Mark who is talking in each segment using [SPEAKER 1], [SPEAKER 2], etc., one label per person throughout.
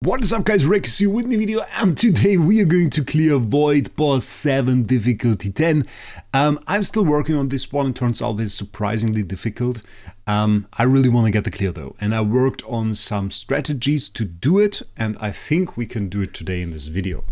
[SPEAKER 1] What is up guys, Wraec is here with the video, and today we are going to clear Void Boss 7 difficulty 10. I'm still working on this one. It turns out it's surprisingly difficult. I really want to get the clear though, and I worked on some strategies to do it, and I think we can do it today in this video.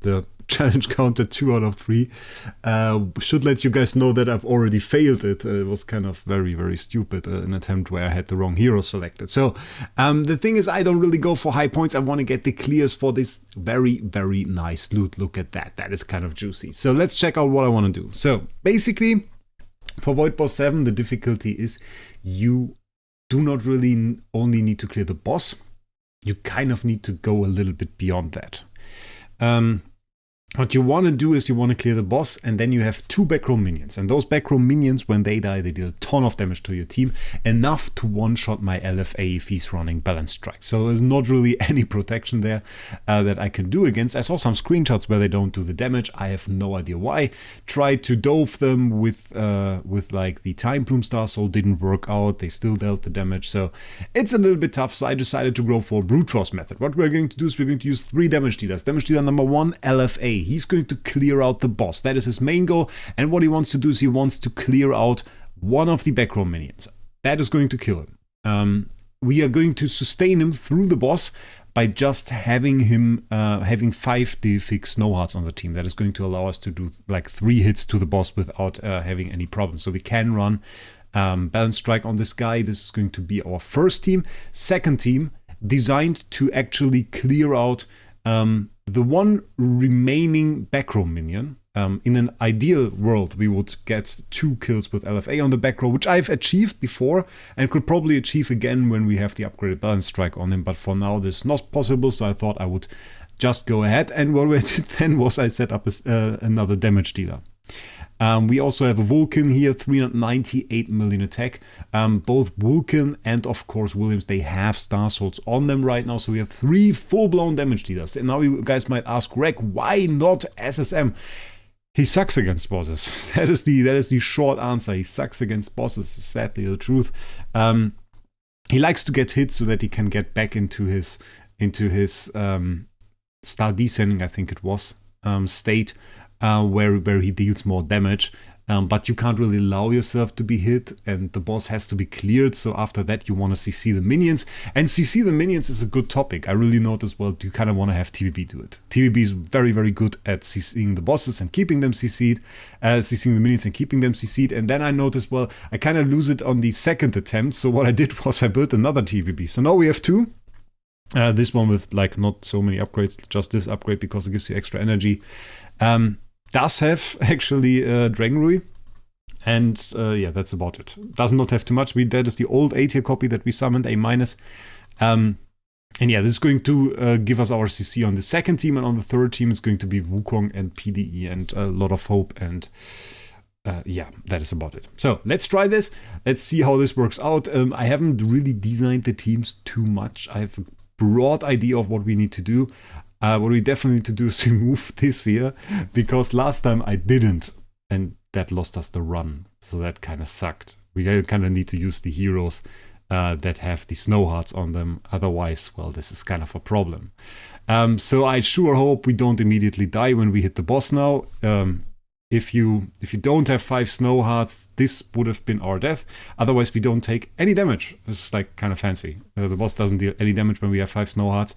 [SPEAKER 1] The challenge counter 2 out of 3. Should let you guys know that I've already failed it. It was kind of very stupid, an attempt where I had the wrong hero selected. So the thing is, I don't really go for high points. I want to get the clears for this very nice loot. Look at that. That is kind of juicy. So let's check out what I want to do. So basically, for Void Boss 7, the difficulty is you do not really only need to clear the boss. You kind of need to go a little bit beyond that. What you want to do is you want to clear the boss, and then you have 2 backrow minions. And those backrow minions, when they die, they deal a ton of damage to your team. Enough to one-shot my LFA if he's running Balance Strike. So there's not really any protection there that I can do against. I saw some screenshots where they don't do the damage. I have no idea why. Tried to dove them with like the Time Plume Star Soul, didn't work out. They still dealt the damage. So it's a little bit tough. So I decided to go for a Brute Force method. What we're going to do is we're going to use 3 damage dealers. Damage dealer number 1, LFA. He's going to clear out the boss. That is his main goal. And what he wants to do is he wants to clear out one of the backrow minions. That is going to kill him. We are going to sustain him through the boss by just having him having 5 Delphic Snow Hearts on the team. That is going to allow us to do like 3 hits to the boss without having any problems. So we can run Balance Strike on this guy. This is going to be our first team. Second team, designed to actually clear out the one remaining backrow minion. In an ideal world, we would get 2 kills with LFA on the backrow, which I've achieved before and could probably achieve again when we have the upgraded Balance Strike on him. But for now, this is not possible, so I thought I would just go ahead. And what I did then was I set up another damage dealer. We also have a Vulcan here, 398 million attack. Both Vulcan and of course Williams, they have Star Souls on them right now. So we have 3 full-blown damage dealers. And now you guys might ask, Wraec, why not SSM? He sucks against bosses. That is the short answer. He sucks against bosses, sadly the truth. He likes to get hit so that he can get back into his Star Descending, I think it was, state. Where he deals more damage, but you can't really allow yourself to be hit, and the boss has to be cleared. So after that you want to CC the minions, and CC the minions is a good topic. I really noticed, well, you kind of want to have TVB do it. TVB is very good at CCing the bosses and keeping them CC'd, CCing the minions and keeping them CC'd, and then I noticed, well, I kind of lose it on the second attempt. So what I did was I built another TVB. So now we have 2. This one with like not so many upgrades, just this upgrade because it gives you extra energy. Does have actually Dragon Rui, and yeah, that's about it. Does not have too much. That is the old A tier copy that we summoned, A-. And yeah, this is going to give us our CC on the second team, and on the third team is going to be Wukong and PDE and a lot of hope, and yeah, that is about it. So let's try this. Let's see how this works out. I haven't really designed the teams too much. I have a broad idea of what we need to do. What we definitely need to do is remove this here, because last time I didn't, and that lost us the run, so that kind of sucked. We kind of need to use the heroes that have the Snow Hearts on them, otherwise, well, this is kind of a problem. So I sure hope we don't immediately die when we hit the boss now. If you don't have 5 Snow Hearts, this would have been our death. Otherwise, we don't take any damage. It's like kind of fancy. The boss doesn't deal any damage when we have 5 Snow Hearts.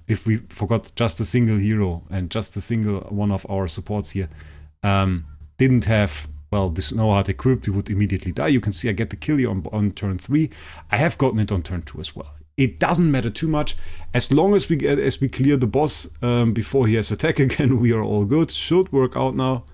[SPEAKER 1] If we forgot just a single hero and just a single one of our supports here didn't have, well, the Snow Heart equipped, we would immediately die. You can see I get the kill here on turn 3. I have gotten it on turn 2 as well. It doesn't matter too much. As long as we clear the boss before he has attack again, we are all good. Should work out now.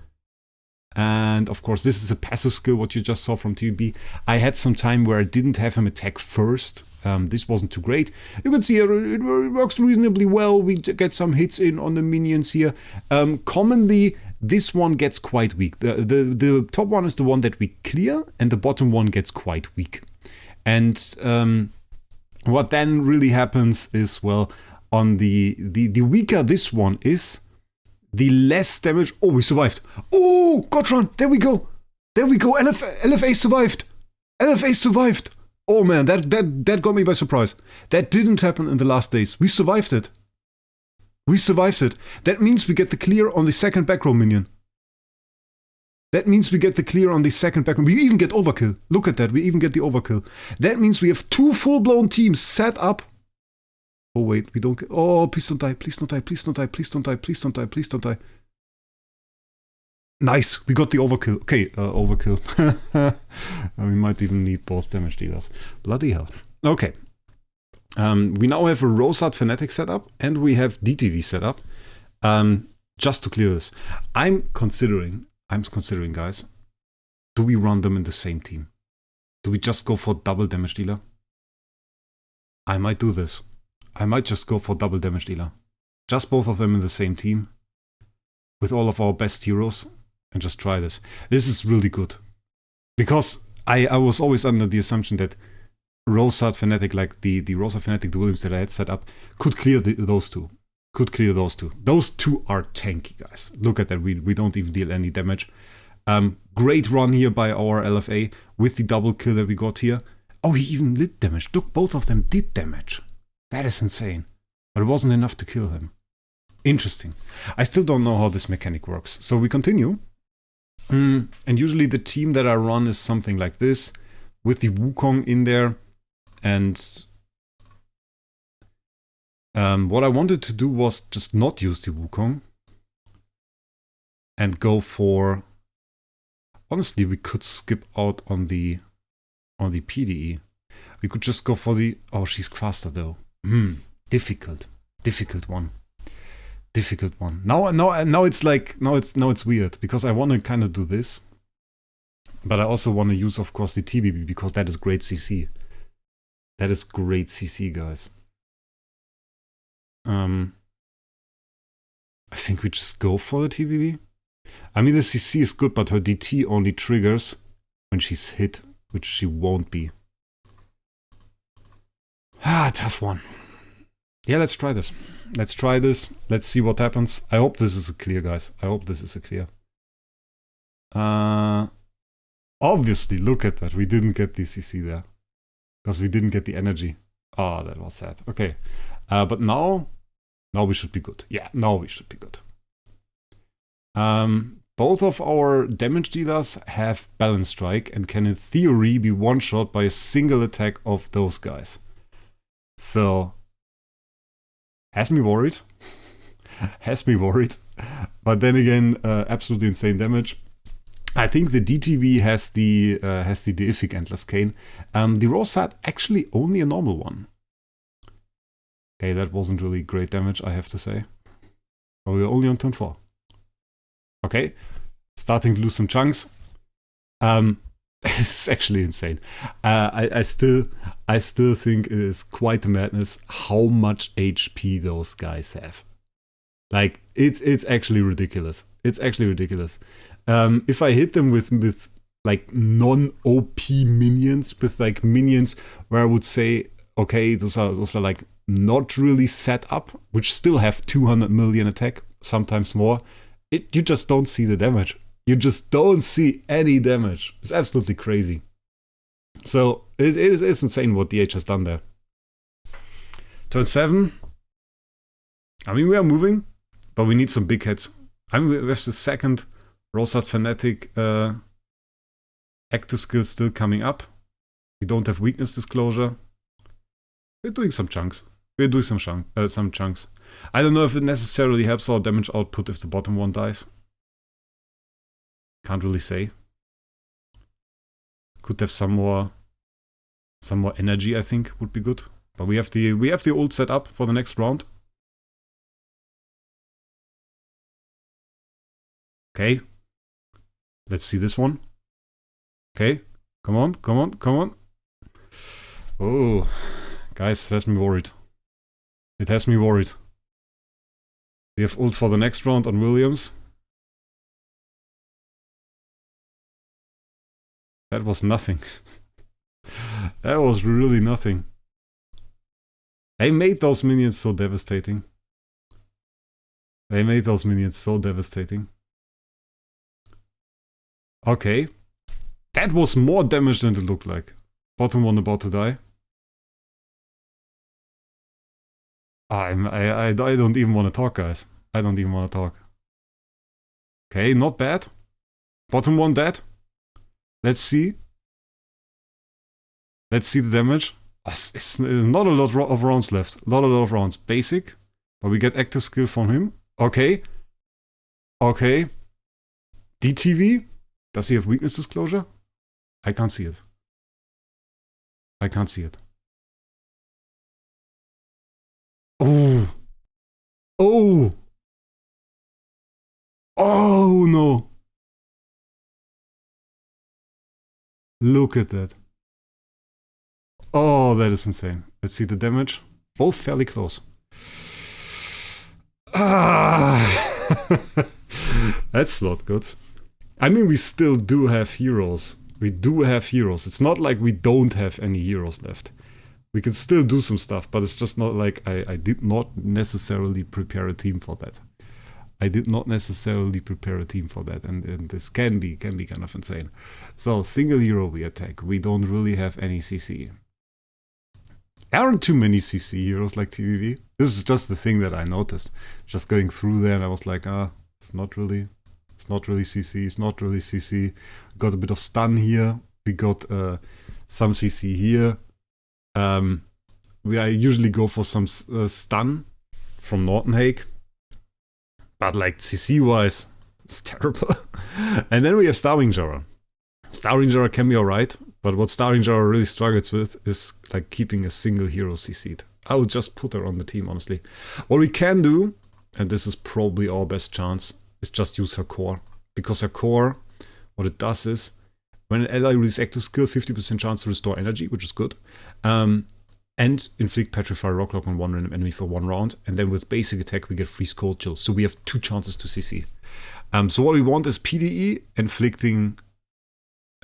[SPEAKER 1] And of course, this is a passive skill, what you just saw from TVB. I had some time where I didn't have him attack first. This wasn't too great. You can see it works reasonably well. We get some hits in on the minions here. Commonly, this one gets quite weak. The top one is the one that we clear, and the bottom one gets quite weak. And what then really happens is, well, on the weaker this one is, the less damage. Oh, we survived. Oh, God run. There we go. There we go. LFA survived. LFA survived. Oh man, that got me by surprise. That didn't happen in the last days. We survived it. We survived it. That means we get the clear on the second back row minion. That means we get the clear on the second back row. We even get overkill. Look at that. We even get the overkill. That means we have 2 full-blown teams set up. Oh wait, we don't get... Oh, please don't die. Please don't die. Please don't die. Please don't die. Please don't die. Please don't die. Nice. We got the overkill. Okay, overkill. We might even need both damage dealers. Bloody hell. Okay. We now have a Rosart Fanatic setup and we have DTV setup. Just to clear this, I'm considering, guys, do we run them in the same team? Do we just go for double damage dealer? I might do this. I might just go for double damage dealer. Just both of them in the same team. With all of our best heroes. And just try this. This is really good. Because I was always under the assumption that Rosart Fanatic, like the Rosart Fanatic, the Williams that I had set up, could clear those two. Could clear those two. Those two are tanky, guys. Look at that. We don't even deal any damage. Great run here by our LFA with the double kill that we got here. Oh, he even did damage. Look, both of them did damage. That is insane. But it wasn't enough to kill him. Interesting. I still don't know how this mechanic works. So we continue. And usually the team that I run is something like this. With the Wukong in there. And what I wanted to do was just not use the Wukong. And go for... Honestly, we could skip out on the PDE. We could just go for the... Oh, she's faster though. Difficult. Difficult one. Difficult one. Now it's like... Now it's weird. Because I want to kind of do this. But I also want to use, of course, the TBB. Because that is great CC. That is great CC, guys. I think we just go for the TBB. I mean, the CC is good, but her DT only triggers when she's hit, which she won't be. Ah, tough one. Yeah, let's try this. Let's try this. Let's see what happens. I hope this is a clear, guys. I hope this is a clear. Obviously, look at that. We didn't get the CC there. Because we didn't get the energy. Oh, that was sad. Okay. But now we should be good. Yeah, now we should be good. Both of our damage dealers have Balance Strike and can in theory be one-shot by a single attack of those guys. So, has me worried. Has me worried. But then again, absolutely insane damage. I think the DTV has the Deific Endless Cane. The Rosart actually only a normal one. Okay, that wasn't really great damage, I have to say. But we were only on turn 4. Okay, starting to lose some chunks. This is actually insane. I still think it is quite a madness how much HP those guys have. Like, it's actually ridiculous. It's actually ridiculous. If I hit them with like non-OP minions, with like minions where I would say, okay, those are like not really set up, which still have 200 million attack, sometimes more. You just don't see the damage. You just don't see any damage. It's absolutely crazy. So it's insane what DH has done there. Turn 7. I mean, we are moving, but we need some big hits. I mean, we have the second Rosart Fanatic active skill still coming up. We don't have weakness disclosure. We're doing some chunks. We're doing some chunks. I don't know if it necessarily helps our damage output if the bottom one dies. Can't really say. Could have some more energy, I think, would be good. But we have the ult set up for the next round. Okay. Let's see this one. Okay. Come on, come on, come on. Oh, guys, it has me worried. It has me worried. We have ult for the next round on Williams. That was nothing. That was really nothing. They made those minions so devastating. They made those minions so devastating. Okay. That was more damage than it looked like. Bottom one about to die. I don't even want to talk, guys. I don't even want to talk. Okay, not bad. Bottom one dead. Let's see. Let's see the damage. It's not a lot of rounds left. Not a lot of rounds. Basic. But we get active skill from him. Okay. Okay. DTV. Does he have weakness disclosure? I can't see it. I can't see it. Oh. Oh. Oh no. Look at that. Oh, that is insane. Let's see the damage. Both fairly close. Ah. That's not good. I mean, we still do have heroes. We do have heroes. It's not like we don't have any heroes left. We can still do some stuff, but it's just not like I did not necessarily prepare a team for that. I did not necessarily prepare a team for that, and this can be kind of insane. So, single hero we attack. We don't really have any CC. There aren't too many CC heroes like TVV. This is just the thing that I noticed. Just going through there, and I was like, it's not really CC, it's not really CC. Got a bit of stun here. We got some CC here. I usually go for some stun from Norton-Hake. But like CC-wise, it's terrible. And then we have Starwing Jara. Starwing Jara can be alright, but what Starwing Jara really struggles with is like keeping a single hero CC'd. I would just put her on the team, honestly. What we can do, and this is probably our best chance, is just use her core. Because her core, what it does is, when an ally releases active skill, 50% chance to restore energy, which is good. And inflict Petrify Rocklock on one random enemy for 1 round. And then with basic attack, we get free Cold Chill. So we have 2 chances to CC. So what we want is PDE, inflicting...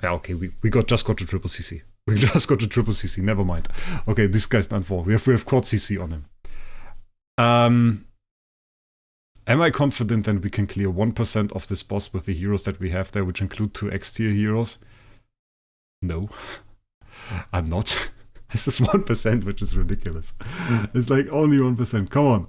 [SPEAKER 1] Yeah, okay, we just got to triple CC. We just got to triple CC, never mind. Okay, this guy's done for. We have quad CC on him. Am I confident that we can clear 1% of this boss with the heroes that we have there, which include 2 X-tier heroes? No. I'm not. This is 1%, which is ridiculous. It's like only 1%. Come on.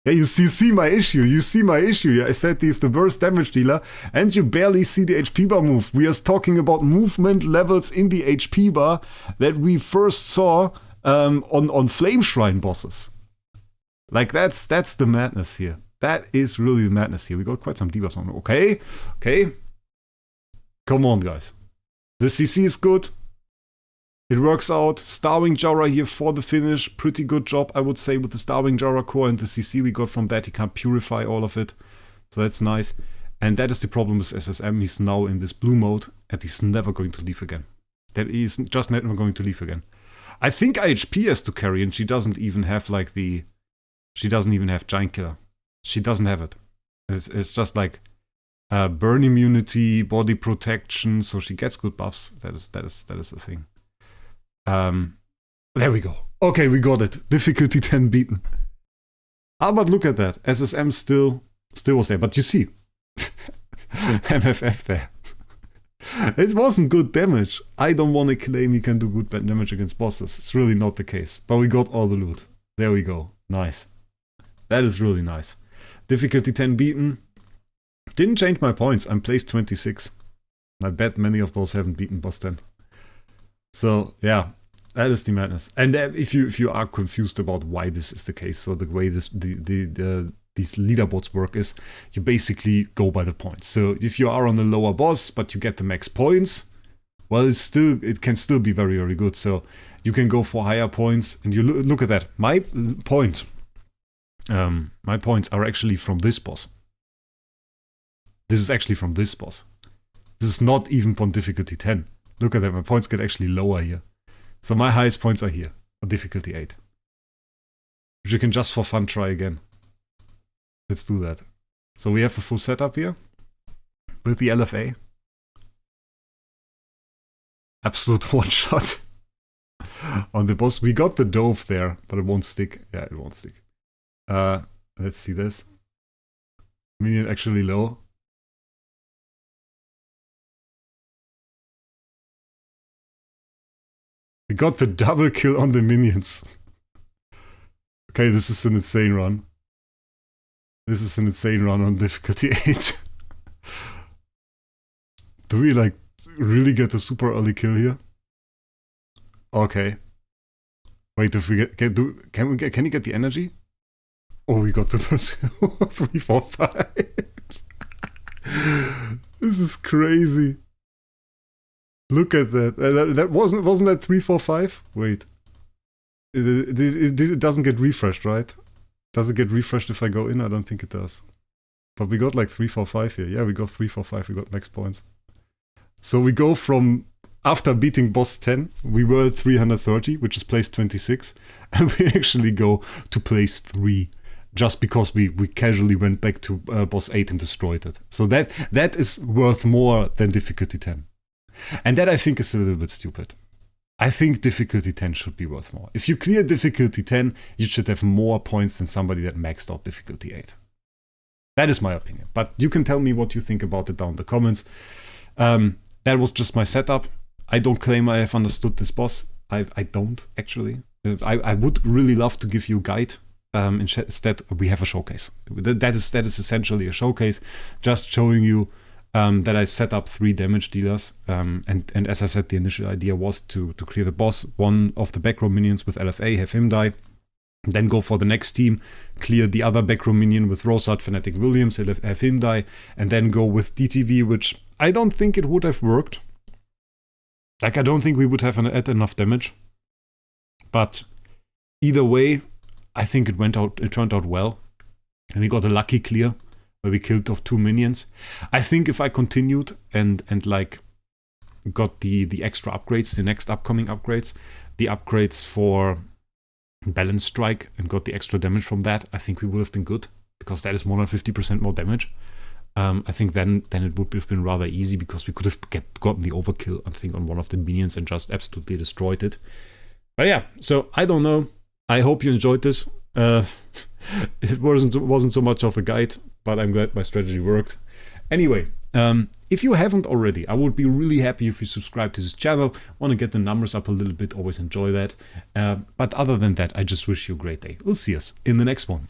[SPEAKER 1] Yeah, you see my issue. You see my issue. I said he's the worst damage dealer, and you barely see the HP bar move. We are talking about movement levels in the HP bar that we first saw on Flame Shrine bosses. Like, that's the madness here. That is really the madness here. We got quite some debuffs on. Okay. Come on, guys. The CC is good. It works out. Starwing Jara here for the finish. Pretty good job, I would say, with the Starwing Jara core and the CC we got from that. He can't purify all of it. So that's nice. And that is the problem with SSM. He's now in this blue mode and he's never going to leave again. That is just never going to leave again. I think IHP has to carry, and she doesn't even have like the... She doesn't even have Giant Killer. She doesn't have it. It's just like burn immunity, body protection, so she gets good buffs. That is the thing. There we go. Okay, we got it. Difficulty 10 beaten. But look at that. SSM still was there. But you see, MFF there. It wasn't good damage. I don't want to claim he can do good bad damage against bosses. It's really not the case. But we got all the loot. There we go. Nice. That is really nice. Difficulty 10 beaten. Didn't change my points. I'm placed 26. I bet many of those haven't beaten boss 10. So, yeah. That is the madness. And if you are confused about why this is the case, so the way these leaderboards work is, you basically go by the points. So if you are on the lower boss, but you get the max points, well, it can still be very, very good. So you can go for higher points, and you look at that. My points are actually from this boss. This is actually from this boss. This is not even on difficulty 10. Look at that. My points get actually lower here. So my highest points are here, on difficulty 8. Which you can just for fun try again. Let's do that. So we have the full setup here. With the LFA. Absolute one shot. On the boss. We got the dove there, but it won't stick. Yeah, it won't stick. Let's see this. Minion actually low. We got the double kill on the minions. Okay, this is an insane run. This is an insane run on difficulty 8. Do we like really get a super early kill here? Okay. Wait, if we can you get the energy? Oh, we got the first 3, 4, 5. This is crazy. Look at that. That wasn't that 3, 4, 5? Wait. It doesn't get refreshed, right? Does it get refreshed if I go in? I don't think it does. But we got like 3, 4, 5 here. Yeah, we got 3, 4, 5. We got max points. So we go from, after beating boss 10, we were at 330, which is place 26. And we actually go to place 3. Just because we casually went back to boss 8 and destroyed it. So that is worth more than difficulty 10. And that I think is a little bit stupid. I think difficulty 10 should be worth more. If you clear difficulty 10, you should have more points than somebody that maxed out difficulty 8. That is my opinion. But you can tell me what you think about it down in the comments. That was just my setup. I don't claim I have understood this boss. I don't, actually. I would really love to give you a guide. Instead, we have a showcase. That is essentially a showcase, just showing you that I set up 3 damage dealers. And as I said, the initial idea was to clear the boss, one of the back row minions with LFA, have him die, then go for the next team, clear the other back row minion with Rosart, Fnatic Williams, have him die, and then go with DTV, which I don't think it would have worked. Like, I don't think we would have had enough damage. But either way, I think it turned out well. And we got a lucky clear where we killed off 2 minions. I think if I continued and like got the extra upgrades, the next upcoming upgrades, the upgrades for Balance Strike, and got the extra damage from that, I think we would have been good, because that is more than 50% more damage. I think then it would have been rather easy, because we could have gotten the overkill, I think, on one of the minions and just absolutely destroyed it. But yeah, so I don't know. I hope you enjoyed this. It wasn't so much of a guide, but I'm glad my strategy worked. Anyway, if you haven't already, I would be really happy if you subscribe to this channel. Want to get the numbers up a little bit, always enjoy that. But other than that, I just wish you a great day. We'll see us in the next one.